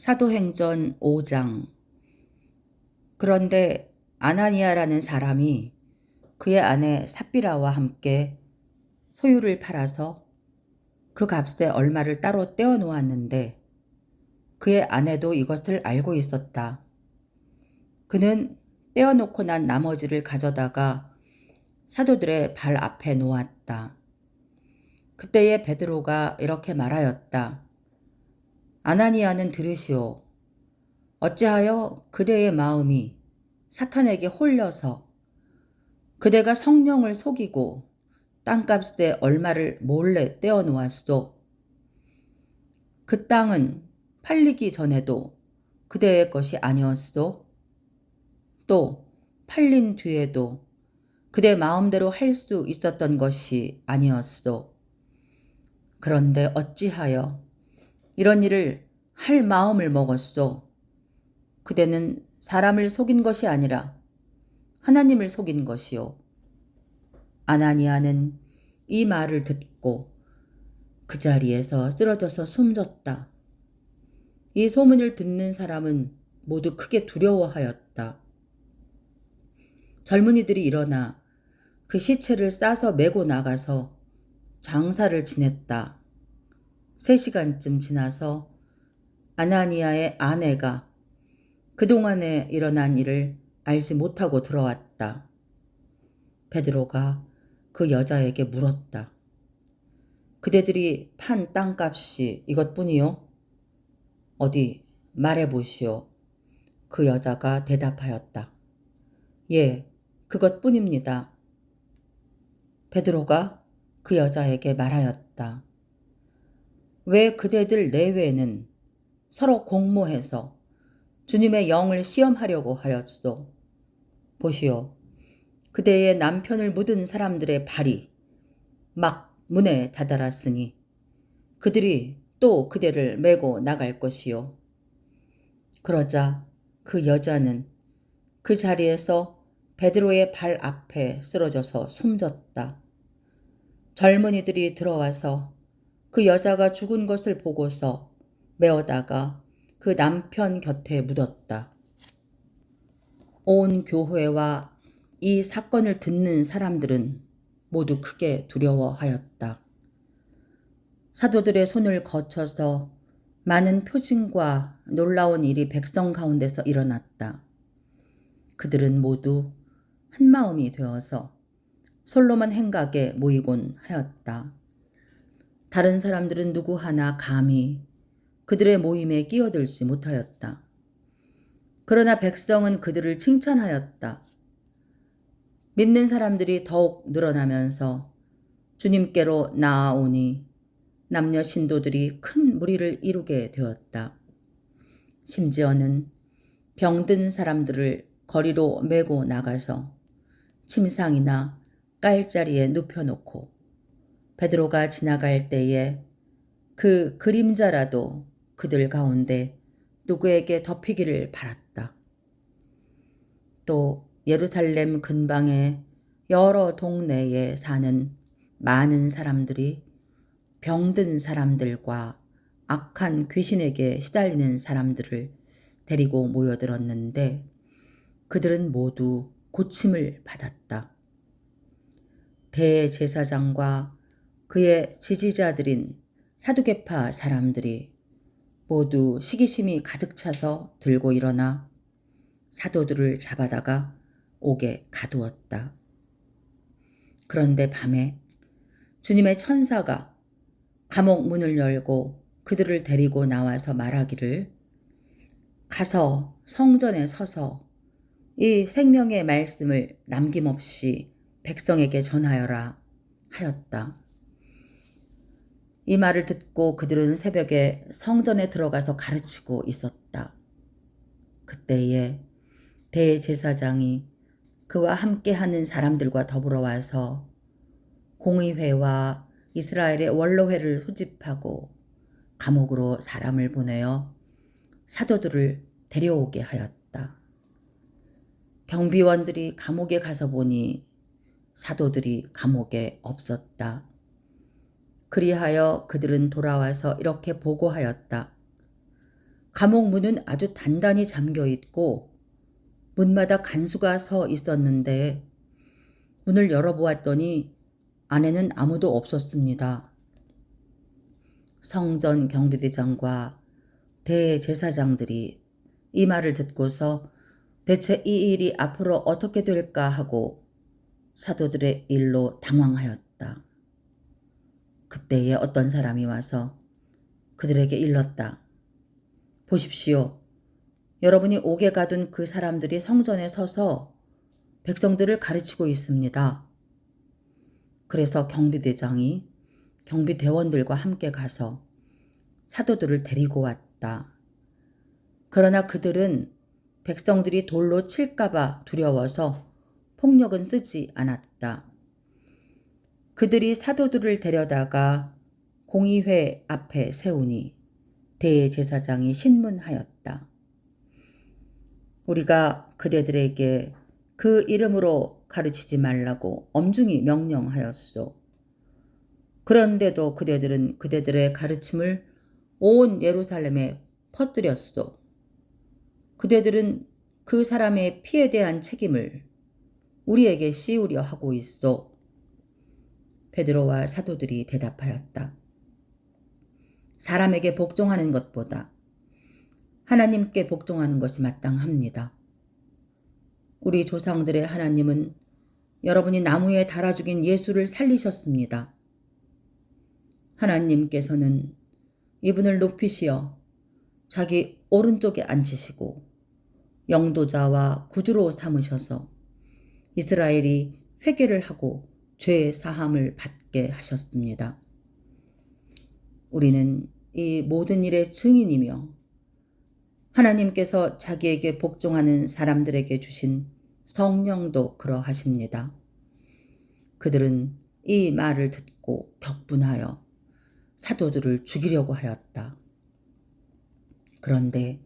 사도행전 5장. 그런데 아나니아라는 사람이 그의 아내 삽비라와 함께 소유를 팔아서 그 값에 얼마를 따로 떼어 놓았는데 그의 아내도 이것을 알고 있었다. 그는 떼어놓고 난 나머지를 가져다가 사도들의 발 앞에 놓았다. 그때에 베드로가 이렇게 말하였다. 아나니아는 들으시오. 어찌하여 그대의 마음이 사탄에게 홀려서 그대가 성령을 속이고 땅값에 얼마를 몰래 떼어 놓았소. 그 땅은 팔리기 전에도 그대의 것이 아니었소. 또 팔린 뒤에도 그대 마음대로 할 수 있었던 것이 아니었소. 그런데 어찌하여 이런 일을 할 마음을 먹었소. 그대는 사람을 속인 것이 아니라 하나님을 속인 것이요. 아나니아는 이 말을 듣고 그 자리에서 쓰러져서 숨졌다. 이 소문을 듣는 사람은 모두 크게 두려워하였다. 젊은이들이 일어나 그 시체를 싸서 메고 나가서 장사를 지냈다. 3시간쯤 지나서 아나니아의 아내가 그동안에 일어난 일을 알지 못하고 들어왔다. 베드로가 그 여자에게 물었다. 그대들이 판 땅값이 이것뿐이요? 어디 말해보시오. 그 여자가 대답하였다. 예, 그것뿐입니다. 베드로가 그 여자에게 말하였다. 왜 그대들 내외는 서로 공모해서 주님의 영을 시험하려고 하였소? 보시오. 그대의 남편을 묻은 사람들의 발이 막 문에 다다랐으니 그들이 또 그대를 메고 나갈 것이요. 그러자 그 여자는 그 자리에서 베드로의 발 앞에 쓰러져서 숨졌다. 젊은이들이 들어와서 그 여자가 죽은 것을 보고서 메어다가 그 남편 곁에 묻었다. 온 교회와 이 사건을 듣는 사람들은 모두 크게 두려워하였다. 사도들의 손을 거쳐서 많은 표징과 놀라운 일이 백성 가운데서 일어났다. 그들은 모두 한마음이 되어서 솔로몬 행각에 모이곤 하였다. 다른 사람들은 누구 하나 감히 그들의 모임에 끼어들지 못하였다. 그러나 백성은 그들을 칭찬하였다. 믿는 사람들이 더욱 늘어나면서 주님께로 나아오니 남녀 신도들이 큰 무리를 이루게 되었다. 심지어는 병든 사람들을 거리로 메고 나가서 침상이나 깔자리에 눕혀놓고 베드로가 지나갈 때에 그 그림자라도 그들 가운데 누구에게 덮이기를 바랐다. 또 예루살렘 근방의 여러 동네에 사는 많은 사람들이 병든 사람들과 악한 귀신에게 시달리는 사람들을 데리고 모여들었는데 그들은 모두 고침을 받았다. 대제사장과 그의 지지자들인 사두개파 사람들이 모두 시기심이 가득 차서 들고 일어나 사도들을 잡아다가 옥에 가두었다. 그런데 밤에 주님의 천사가 감옥 문을 열고 그들을 데리고 나와서 말하기를 가서 성전에 서서 이 생명의 말씀을 남김없이 백성에게 전하여라 하였다. 이 말을 듣고 그들은 새벽에 성전에 들어가서 가르치고 있었다. 그때에 대제사장이 그와 함께하는 사람들과 더불어 와서 공의회와 이스라엘의 원로회를 소집하고 감옥으로 사람을 보내어 사도들을 데려오게 하였다. 경비원들이 감옥에 가서 보니 사도들이 감옥에 없었다. 그리하여 그들은 돌아와서 이렇게 보고하였다. 감옥 문은 아주 단단히 잠겨 있고 문마다 간수가 서 있었는데 문을 열어보았더니 안에는 아무도 없었습니다. 성전 경비대장과 대제사장들이 이 말을 듣고서 대체 이 일이 앞으로 어떻게 될까 하고 사도들의 일로 당황하였다. 그때에 어떤 사람이 와서 그들에게 일렀다. 보십시오. 여러분이 옥에 가둔 그 사람들이 성전에 서서 백성들을 가르치고 있습니다. 그래서 경비대장이 경비대원들과 함께 가서 사도들을 데리고 왔다. 그러나 그들은 백성들이 돌로 칠까봐 두려워서 폭력은 쓰지 않았다. 그들이 사도들을 데려다가 공의회 앞에 세우니 대제사장이 신문하였다. 우리가 그대들에게 그 이름으로 가르치지 말라고 엄중히 명령하였소. 그런데도 그대들은 그대들의 가르침을 온 예루살렘에 퍼뜨렸소. 그대들은 그 사람의 피에 대한 책임을 우리에게 씌우려 하고 있소. 베드로와 사도들이 대답하였다. 사람에게 복종하는 것보다 하나님께 복종하는 것이 마땅합니다. 우리 조상들의 하나님은 여러분이 나무에 달아 죽인 예수를 살리셨습니다. 하나님께서는 이분을 높이시어 자기 오른쪽에 앉히시고 영도자와 구주로 삼으셔서 이스라엘이 회개를 하고 죄의 사함을 받게 하셨습니다. 우리는 이 모든 일의 증인이며 하나님께서 자기에게 복종하는 사람들에게 주신 성령도 그러하십니다. 그들은 이 말을 듣고 격분하여 사도들을 죽이려고 하였다. 그런데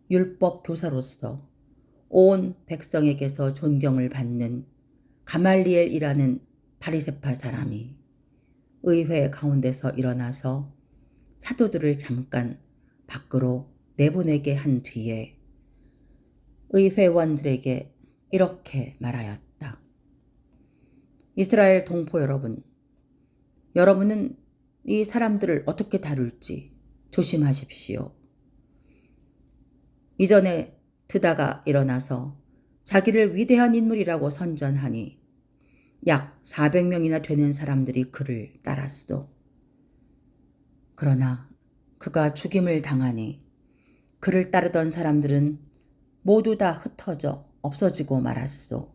율법 교사로서 온 백성에게서 존경을 받는 가말리엘이라는 바리새파 사람이 의회 가운데서 일어나서 사도들을 잠깐 밖으로 내보내게 한 뒤에 의회원들에게 이렇게 말하였다. 이스라엘 동포 여러분, 여러분은 이 사람들을 어떻게 다룰지 조심하십시오. 이전에 드다가 일어나서 자기를 위대한 인물이라고 선전하니 약 400명이나 되는 사람들이 그를 따랐소. 그러나 그가 죽임을 당하니 그를 따르던 사람들은 모두 다 흩어져 없어지고 말았소.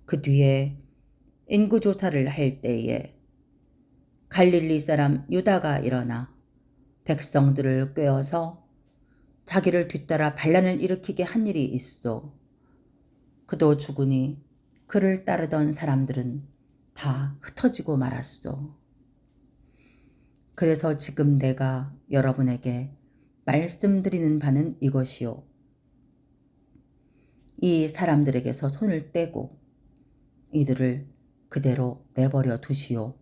그 뒤에 인구조사를 할 때에 갈릴리 사람 유다가 일어나 백성들을 꿰어서 자기를 뒤따라 반란을 일으키게 한 일이 있소. 그도 죽으니 그를 따르던 사람들은 다 흩어지고 말았소. 그래서 지금 내가 여러분에게 말씀드리는 바는 이것이요. 이 사람들에게서 손을 떼고 이들을 그대로 내버려 두시오.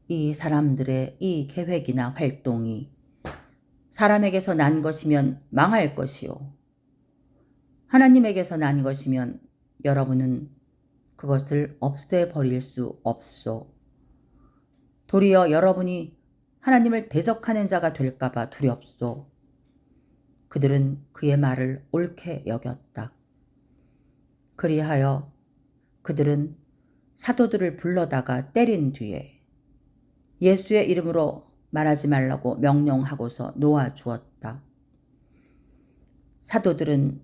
이 사람들의 이 계획이나 활동이 사람에게서 난 것이면 망할 것이요. 하나님에게서 난 것이면 여러분은 그것을 없애버릴 수 없소. 도리어 여러분이 하나님을 대적하는 자가 될까봐 두렵소. 그들은 그의 말을 옳게 여겼다. 그리하여 그들은 사도들을 불러다가 때린 뒤에 예수의 이름으로 말하지 말라고 명령하고서 놓아주었다. 사도들은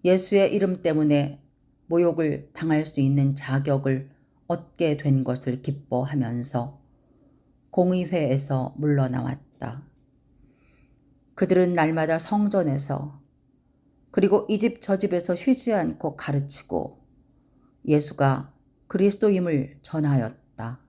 예수의 이름 때문에 모욕을 당할 수 있는 자격을 얻게 된 것을 기뻐하면서 공의회에서 물러나왔다. 그들은 날마다 성전에서 그리고 이 집 저 집에서 쉬지 않고 가르치고 예수가 그리스도임을 전하였다.